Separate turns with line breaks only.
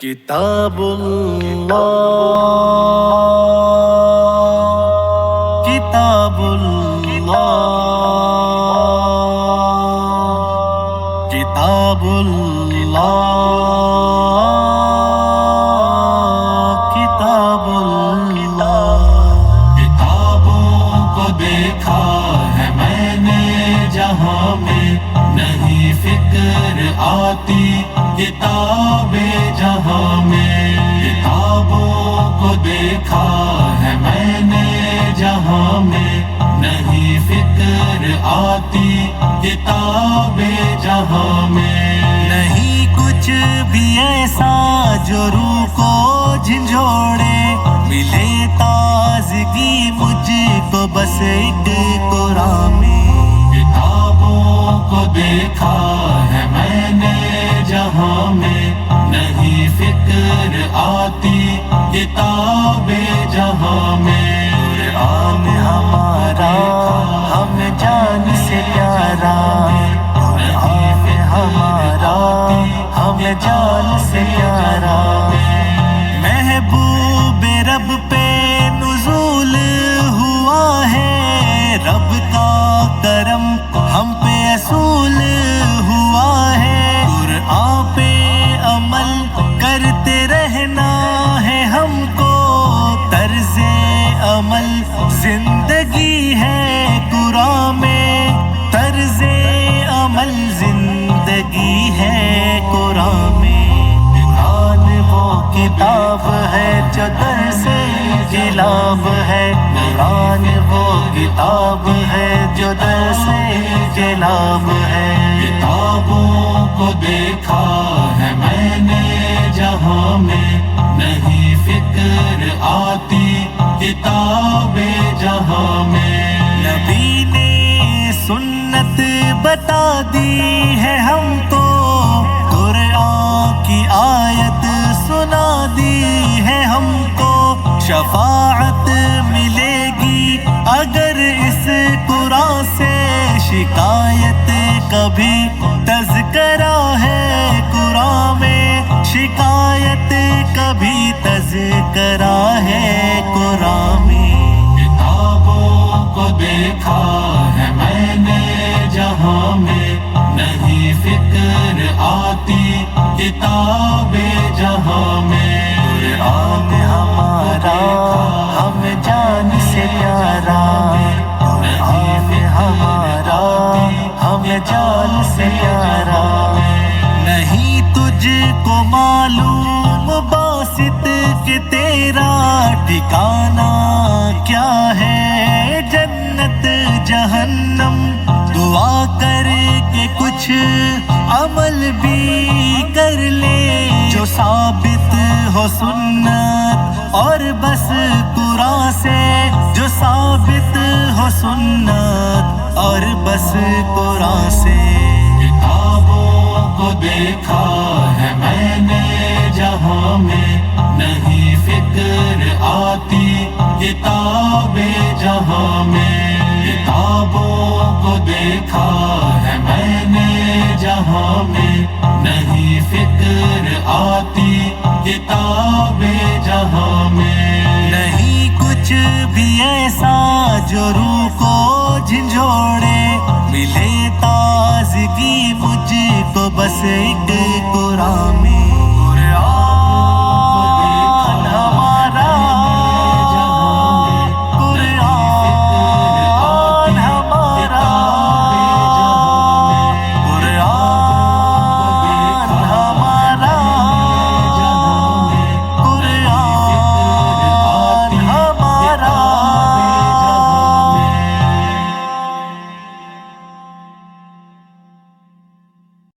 کتاب اللہ کتاب اللہ کتاب اللہ کتاب اللہ
کتابوں کو دیکھا ہے میں نے جہاں میں نہیں فکر آتی کتابیں جہاں میں کتابوں کو دیکھا ہے میں نے جہاں میں نہیں فکر آتی کتابیں جہاں میں
نہیں کچھ بھی ایسا جو روح کو جھنجھوڑے ملے تازگی مجھ کو بس ایک قرآن میں
کتابوں کو دیکھا ہے میں نے جہاں میں نہیں فکر آتی کتابیں جہاں میں
قرآن ہمارا ہم جان سے پیارا قرآن ہمارا ہم جان سے پیارا محبوب رب پہ نزول ہوا ہے رب کا کرم ہم پہ اصول ہوا ہے قرآن پہ عمل کرتے رہنا ہے ہم کو طرز عمل زندگی ہے قرآن میں طرز عمل زندگی ہے قرآن میں قرآن وہ کتاب ہے جو در سے جلاب ہے قرآن وہ کتاب ہے جو در سے جلاب ہے
کتابوں کو دیکھا ہے میں نے جہاں میں نہیں فکر آتی کتابیں جہاں میں
نبی نے سنت بتا دی ہے ہم کو قرآن کی آیت سنا دی ہے ہم کو شفاعت ملے گی اگر اس قرآن سے شکایت کبھی تذکرہ ہے قرآن میں شکایت کبھی تذکرہ ہے قرآن میں
کتابوں کو دیکھا ہے میں نے جہاں میں نہیں فکر آتی کتابیں جہاں میں
قرآن ہمارا ہم جان سے پیارا قرآن ہمارا ہم جان سے پیارا نہیں تجھ کو معلوم باسط کہ تیرا ٹھکانہ کیا ہے جنت جہنم دعا کر کے کچھ عمل بھی کر لے جو ثابت ہو سنت اور بس قرآن سے جو ثابت ہو سنت اور بس قرآن سے
کتابوں کو دیکھا ہے میں نے جہاں میں نہیں فکر آتی کتابیں جہاں میں کتابوں کو دیکھا ہے میں نے جہاں میں نہیں فکر آتی کتابیں جہاں میں
نہیں کچھ بھی ایسا جو روح کو جھنجھوڑے ملے تازگی مجھ کو بس ایک قرآن میں